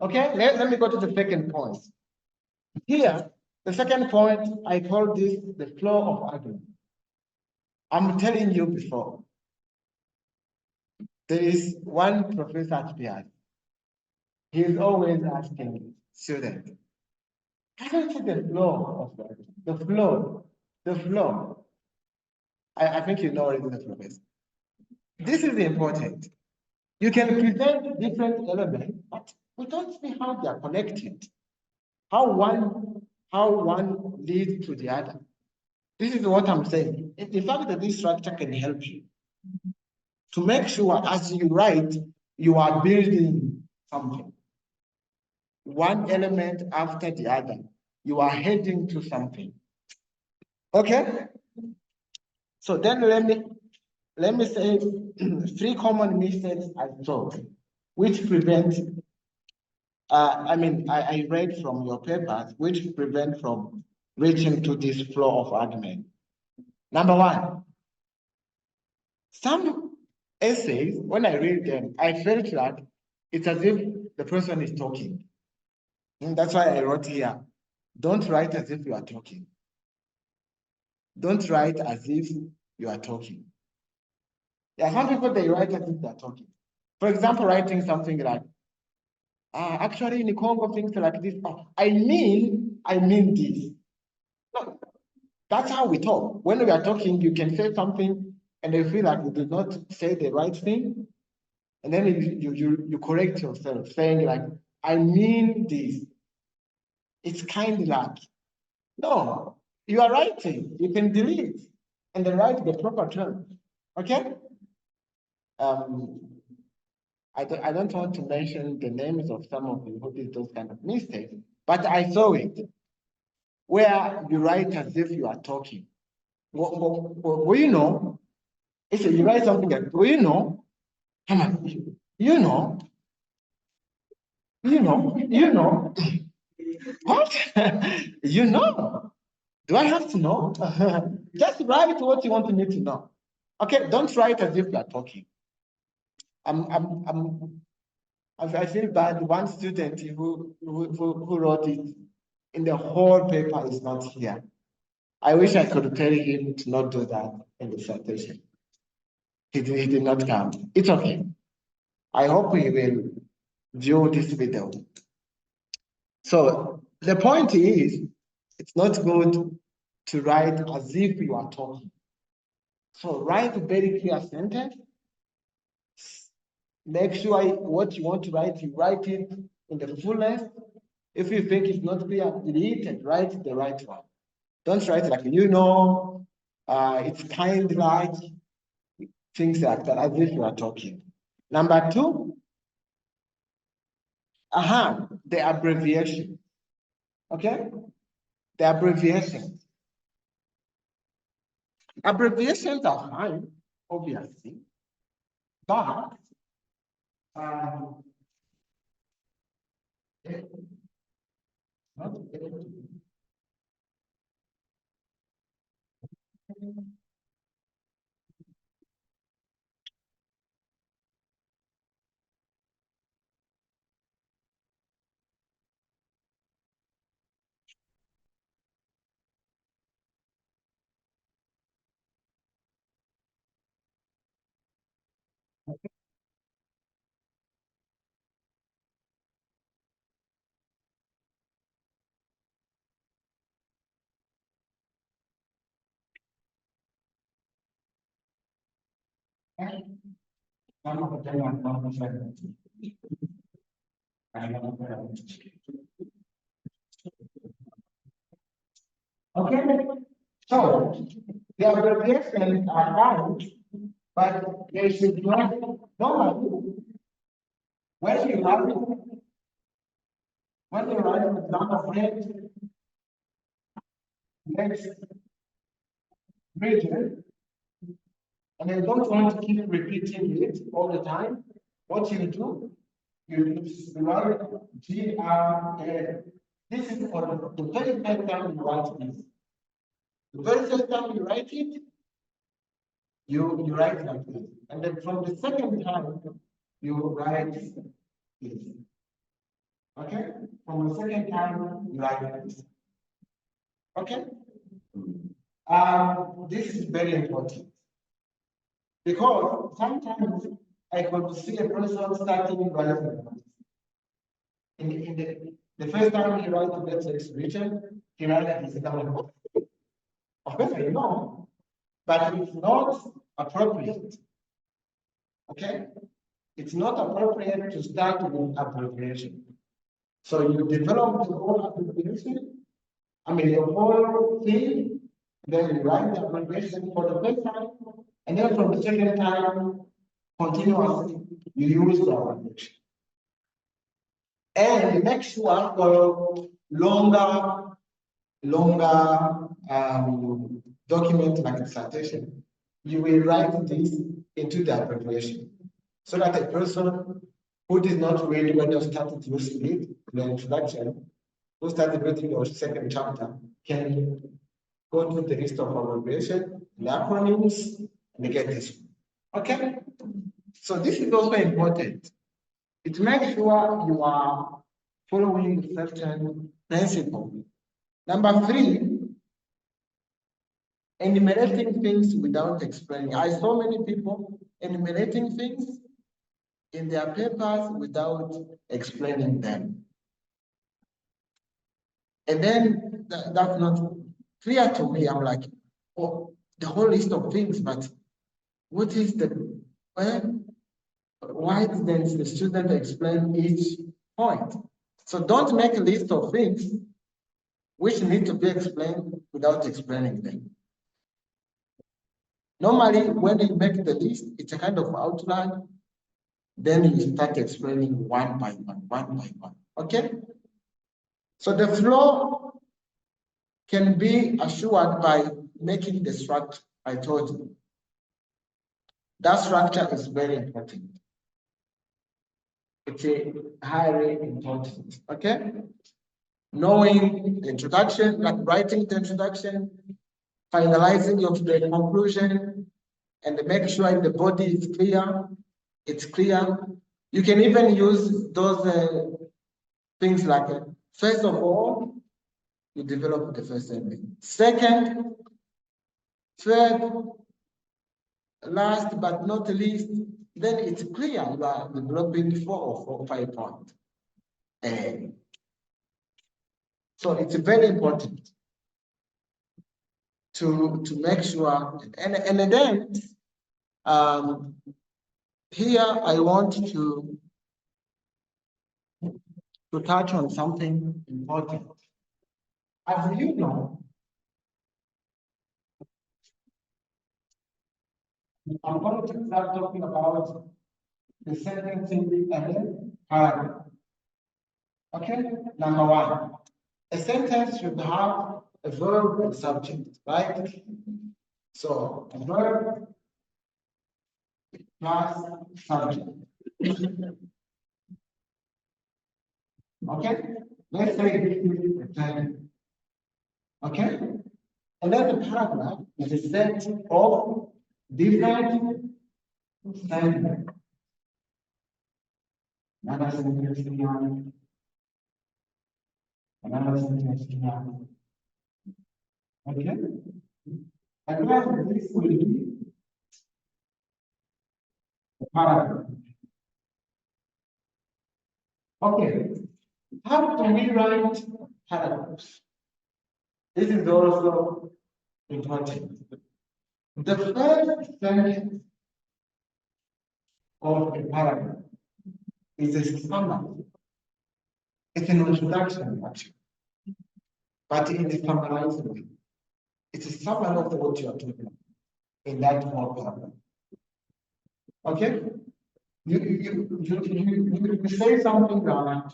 Okay, let me go to the second point. Here, the second point, I call this the flow of argument. I'm telling you before, there is one professor at PI. He is always asking students, haven't you the flow of argument? The flow, the flow. I think you know already the professor. This is important. You can present different elements, but we don't see how they are connected. How one leads to the other. This is what I'm saying. In fact, that this structure can help you to make sure as you write, you are building something. One element after the other, you are heading to something. Okay? So then let me say 3 common mistakes I saw, which prevent, I read from your papers, which prevent from reaching to this flow of argument. Number 1, some essays, when I read them, I felt like it's as if the person is talking. And that's why I wrote here, don't write as if you are talking. Don't write as if you are talking. There are some people, they write as if they are talking. For example, writing something like, actually in Congo, things like this. Oh, I mean this. No, that's how we talk. When we are talking, you can say something and you feel like you did not say the right thing. And then you correct yourself, saying like, I mean this. It's kind of like, no, you are writing. You can delete and then write the proper term. Okay? I don't want to mention the names of some of you who did those kind of mistakes, but I saw it where you write as if you are talking. Well, you know, if you write something like, well, you know, come on, you know, what? You know, do I have to know? Just write what you want me to know. Okay, don't write as if you are talking. I feel bad. One student who wrote it in the whole paper is not here. I wish I could tell him to not do that in the dissertation. He did not come. It's okay. I hope he will view this video. So the point is, it's not good to write as if you are talking. So write a very clear sentence. Make sure what you want to write, you write it in the fullest. If you think it's not clear, delete and write the right one. Don't write like, you know, it's kind of like, things like that, as if you are talking. Number 2, the abbreviation. Okay? The abbreviations. Abbreviations are fine, obviously, but not okay, so the abbreviations are fine, but they should not normally when you have when you write an example next region, and you don't want to keep repeating it all the time, what you do, you write GRN. This is for the very first time you write this. The very first time you write it, you write like this. And then from the second time, you write this. Okay? From the second time, you write this. Okay? This is very important because sometimes I could see a person starting writing. In the first time he writes the text written, he writes his double. Of course, I know, but it's not appropriate. Okay? It's not appropriate to start with abbreviation. So you develop the whole abbreviation, the whole thing, then you write the abbreviation for the first time, and then from the second time, continuously, you use the abbreviation. And make sure for longer document like dissertation, you will write this into the abbreviation so that a person who did not read when you started using it in the introduction, who started reading your second chapter, can go to the list of abbreviation, the acronyms, and get this. Okay? So this is also important. It makes sure you are following certain principle. Number 3, enumerating things without explaining. I saw many people enumerating things in their papers without explaining them. And then that's not clear to me. I'm like, oh, the whole list of things, but what is the, why didn't the student explain each point? So don't make a list of things which need to be explained without explaining them. Normally, when you make the list, it's a kind of outline. Then you start explaining one by one. Okay? So the flow can be assured by making the structure I told you. That structure is very important. It's highly important. Okay? Knowing the introduction, like writing the introduction, finalizing of the conclusion, and make sure the body is clear. It's clear. You can even use those things like, first of all, you develop the first sentence. Second, third, last but not least, then it's clear you are developing 4 or 5 points. So it's very important to make sure, and then here I want to touch on something important. As you know, I'm going to start talking about the sentencing and paragraph. Okay, number 1. A sentence should have a verb and subject, right? So a verb plus subject. Okay, let's say this is a sentence. Okay, and then the paragraph is a set of different sentences. Another sentence here. Another sentence here. Okay, and then this will be the paragraph. Okay, how do we write paragraphs? This is also important. The first sentence of a paragraph is a summary. It's an introduction, actually, but in a summarized way. It's a summary of what you are talking about in that whole paragraph. Okay? You say something like,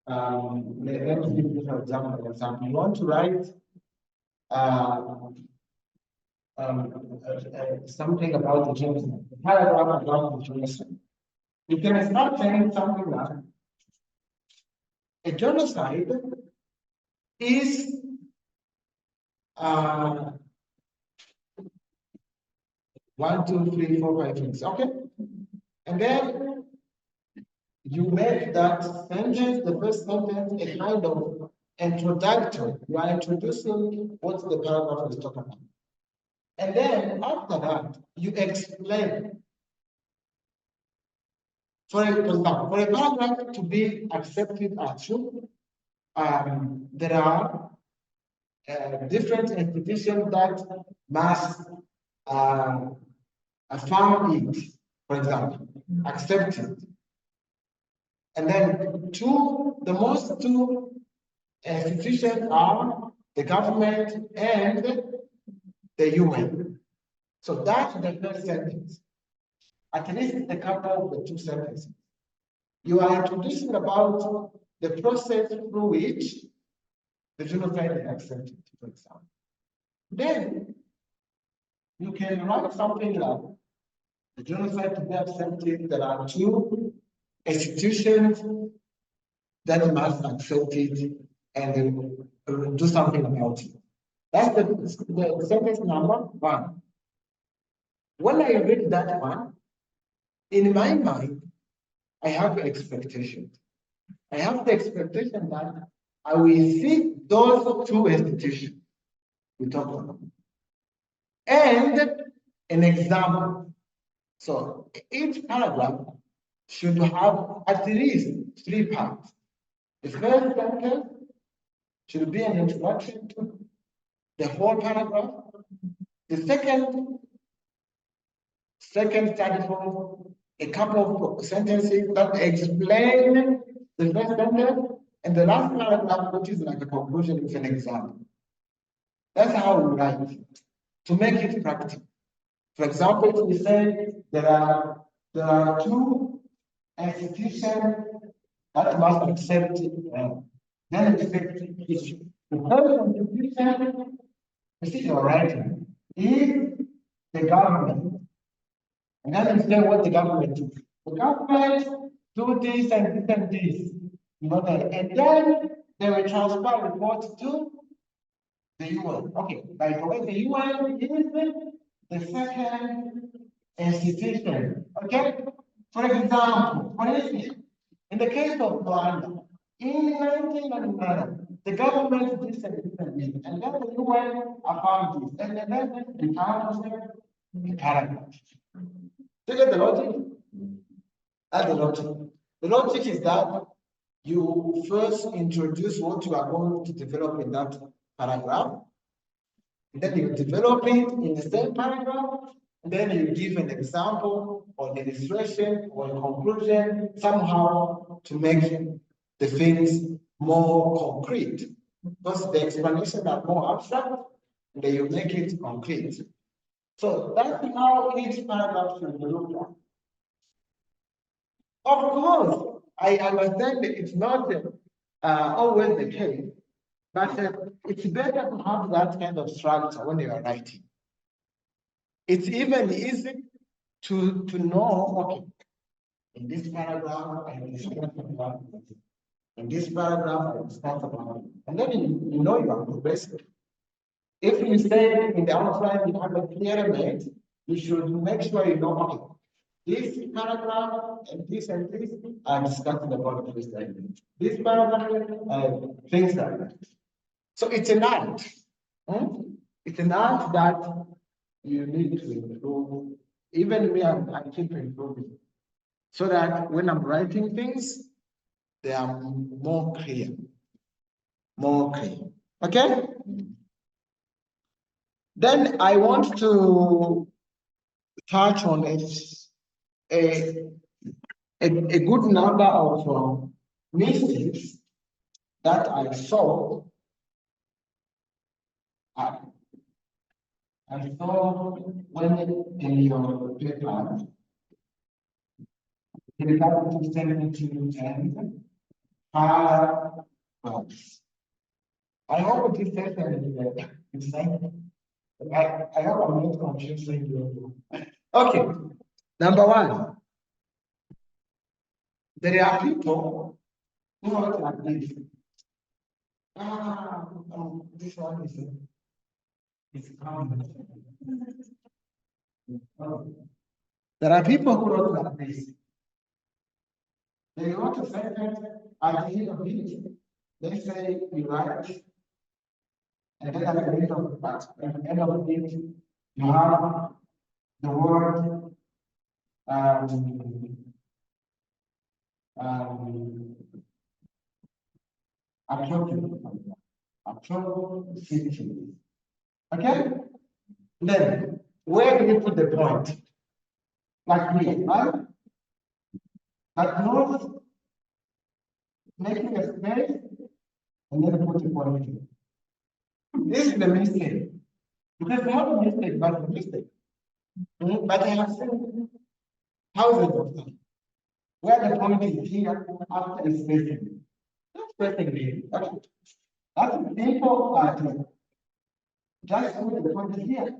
let me give you an example. You want to write something about the genocide, paragraph about the genocide. You can start saying something like, a genocide is 1, 2, 3, 4, 5, 6. Okay? And then you make that sentence, the first sentence, a kind of introduction. You are introducing what the paragraph is talking about. And then after that, you explain. For example, for a paragraph to be accepted as true, there are different institutions that must affirm it, for example, accept it. And then two institutions are the government and the UN. So that's the first sentence. At least a couple of the two sentences. You are introducing about the process through which the genocide is accepted, for example. Then you can write something like the genocide to be accepted. There are two institutions that must accept it and do something about it. That's the sentence number 1. When I read that one, in my mind, I have expectations. I have the expectation that I will see those two institutions we talked about. And an example. So each paragraph should have at least 3 parts. The first sentence should be an introduction to the whole paragraph. The second study for a couple of sentences that explain the first sentence, and the last paragraph, which is like a conclusion, is an example. That's how we write to make it practical. For example, if we say there are two institutions that must accept then accept issue. The first institution, you see you're writing, is the government. And then you say what the government do. The government do this and this and this. You know that. And then they will transfer report to the UN. Okay, by the way, the UN is the second institution. Okay? For example, for instance, in the case of Rwanda, in 1999, the government did this, and then the UN affirmed this, and then the council the paragraph. Do you get the logic? That's the logic. The logic is that you first introduce what you are going to develop in that paragraph, and then you develop it in the same paragraph, and then you give an example or an illustration or a conclusion somehow to make the things more concrete. Because the explanations are more abstract, and then you make it concrete. So that's how each paragraph should be looked at. Of course, I understand that it's not always the case, but it's better to have that kind of structure when you are writing. It's even easy to know, okay, in this paragraph, I discuss about this. In this paragraph, I discuss about it. And then you know you are progressing. If you say in the outline you have a clear image, you should make sure you know, okay, this paragraph and this are discussing about this language. This paragraph, things like that. So it's an art. It's an art that you need to improve. Even me, I keep improving. So that when I'm writing things, they are more clear. More clear. Okay? Then I want to touch on a good number of mistakes that I saw. I saw when in your paper, regard to 72 and paragraphs. I hope this session is like, I hope I'm not confusing you. Okay, number 1. There are people who are like this. This one is coming. There are people who wrote like this. They wrote a sentence at the end of it. They say you write, and then at the end of it, you have the word atrocity. Okay? Then, where do you put the point? Like here, right? Like not making a space and then put the point here. This is the mistake. Because I have a mistake, but a mistake. But I have seen thousands of them. Where the point is here after the spacing. Not spacing here. That's a simple pattern. Just put the point here.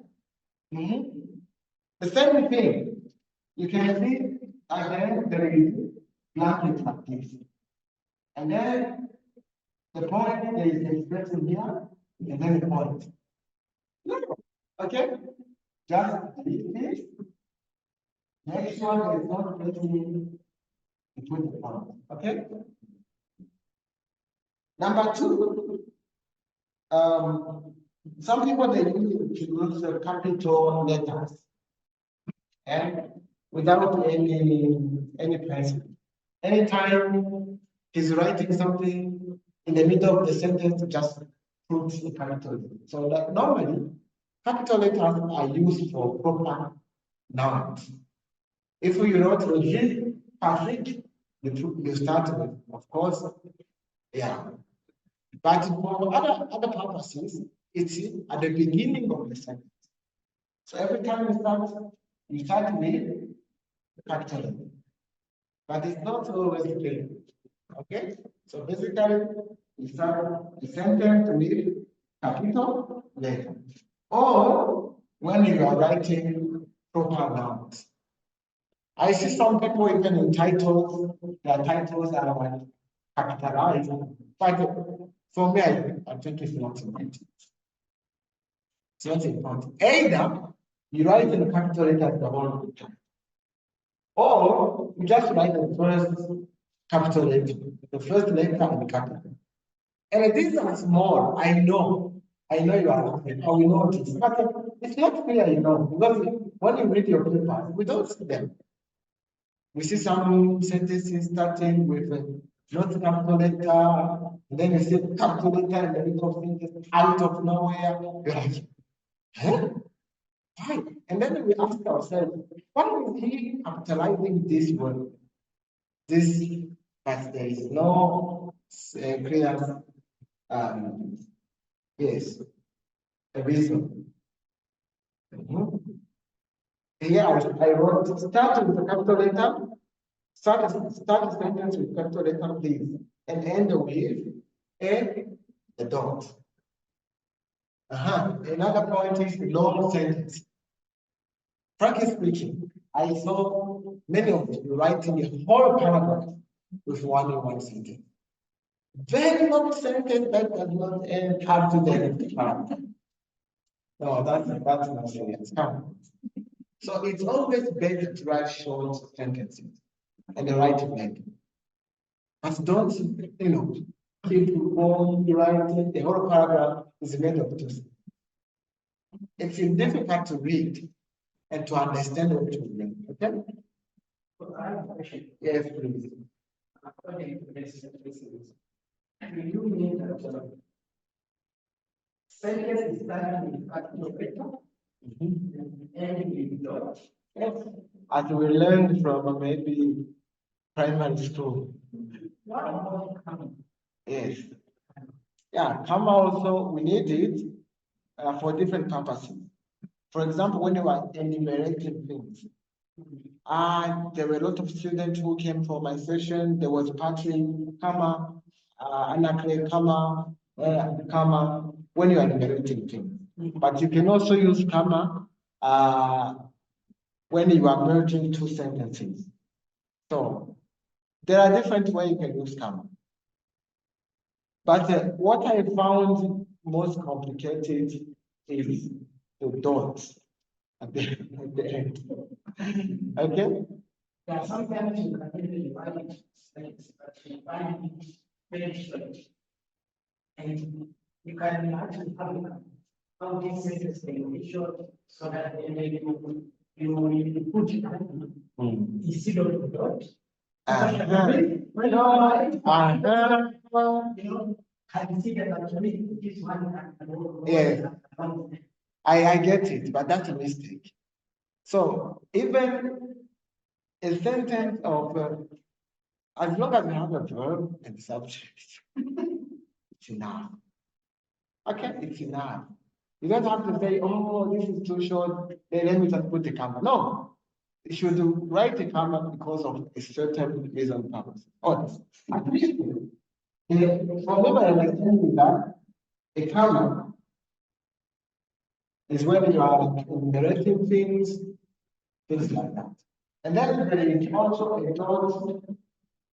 The same thing. You can see again there is blanket like this. And then the point there is expressing here, and then the point. Okay? Just delete this. Make sure there is not placing between the points. Okay? Number two, some people they use capital letters and without any pencil. Anytime he's writing something in the middle of the sentence, just put a capital letter. So that normally capital letters are used for proper nouns. If you wrote Roger Patrick, you start with, of course, yeah. But for other purposes, it's at the beginning of the sentence. So every time you start with capital letter. But it's not always clear. Okay? So basically, you start the sentence with capital letter. Or when you are writing proper nouns. I see some people even in titles, their titles are capitalized. But for me, I think it's not important. It's not important. Either you write in capital letters the whole time, or you just write the first capital letter, the first letter in capital. And these are small. I know you are laughing. I will notice, but it's not clear, because when you read your papers, we don't see them. We see some sentences starting with not capital letter, and then you see capital letter in the middle of sentence out of nowhere. You're like, huh? Why? And then we ask ourselves, why is he capitalizing this word? This, but there is no clear, yes, a reason. Here I wrote, start with the capital letter, start a sentence with capital letter, please, and end with a dot. Another point is long sentence. Frankly speaking, I saw many of you writing a whole paragraph with one sentence. Very long sentence that does not end up to the end of the paragraph. No, that's not serious. So it's always better to write short sentences and the right length. But don't, keep on writing the whole paragraph is made of two. It's difficult to read and to understand what you read. Okay? So I have a question. Yes, please. According to this, do you mean that sentence is starting with capital letter and ending with dot? Yes. As we learned from maybe primary school. What about comma? Yes. Yeah, comma also we need it for different purposes. For example, when you are enumerating things, there were a lot of students who came for my session. There was Patrick, comma, Anakle, comma, comma, when you are enumerating things. But you can also use comma when you are merging two sentences. So there are different ways you can use comma. But what I found most complicated is the dots. at the end. Okay? Yeah, sometimes you can really write mistakes, but you find it very strange. And you can actually have how these sentences can be short so that you put it instead of the dot. When you consider that this one. Yes. I get it, but that's a mistake. So even a sentence of as long as you have a verb and subject, it's enough. Okay, it's enough. You don't have to say, oh, this is too short, then let me just put a comma. No, you should write a comma because of a certain reason purpose. Oh, at least for me, my understanding that a comma is when you are enumerating things like that. And then there is also a dot,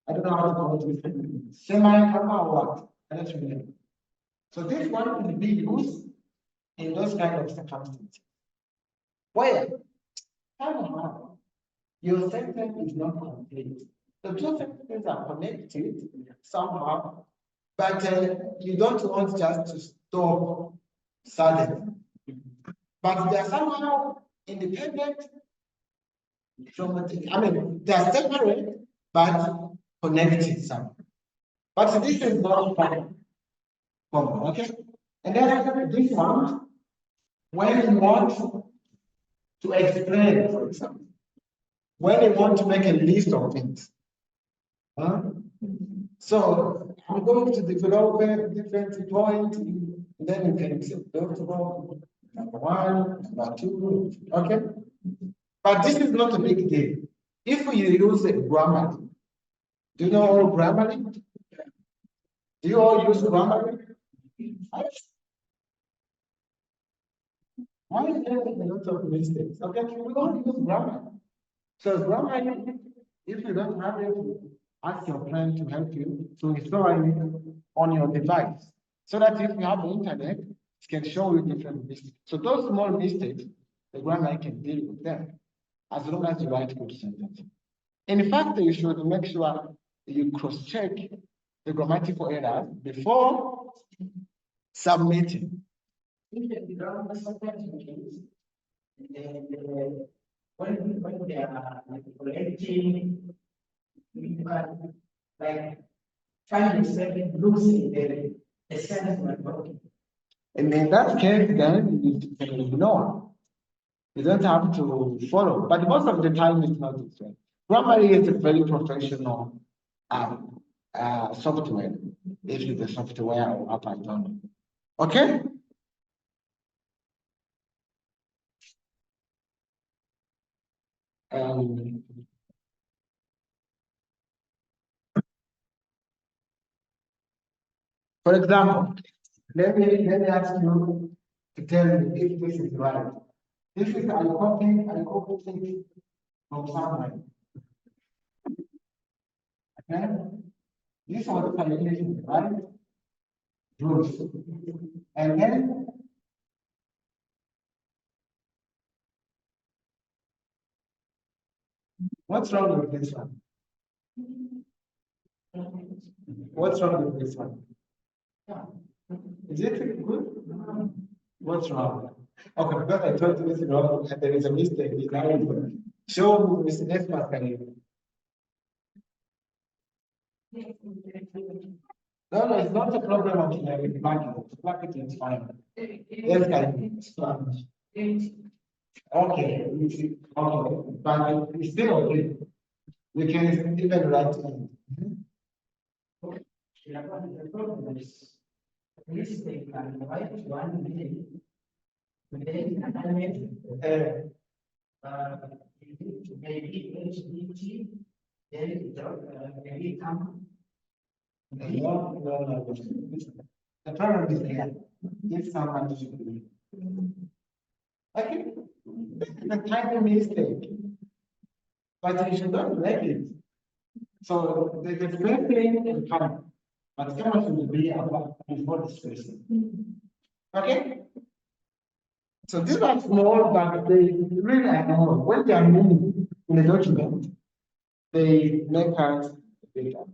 I don't know how to call it, semi-comma or what? I don't remember. So this one can be used in those kind of circumstances. Where somehow your sentence is not complete. The two sentences are connected somehow, but you don't want just to stop suddenly. But they are somehow independent from they are separate but connected somehow. But this is not common, okay? And then this one, when you want to explain, for example, when you want to make a list of things. So I'm going to develop a different point, and then you can say, number one, number two, okay? But this is not a big deal. If you use a grammar, do you know all grammar? Do you all use grammar? Why is there a lot of mistakes? Okay, we don't use grammar. So grammar, if you don't have it, ask your friend to help you to install it on your device. So that if you have the internet, it can show you different mistakes. So those small mistakes, the grammar can deal with them, as long as you write good sentences. In fact, you should make sure you cross-check the grammatical errors before submitting. When they are collecting, you can like find yourself losing the sense of talking. And in that case, then you can ignore. You don't have to follow. But most of the time, it's not this way. Grammar is a very professional software. If it's a software or app, I don't know. Okay? For example, let me ask you to tell me if this is right. This is I copied it from somewhere. Okay? This was the calculation, right? Rules. And then what's wrong with this one? What's wrong with this one? Is it good? What's wrong? Okay, because I told you this is wrong and there is a mistake. Show Mr. Nesma can you? No, it's not a problem of marketing. Marketing is fine. Yes, it's fine. Okay, but it's still okay. We can even write it. The problem is this they can write 1 minute, then maybe HDT, then maybe come. No. The problem is here. If someone is okay, it's a tiny mistake, but you should not make it. So the first thing will come, but someone should be about before this person. Okay? So these are small, but they really are normal. When they are moving in the document, they make us bigger.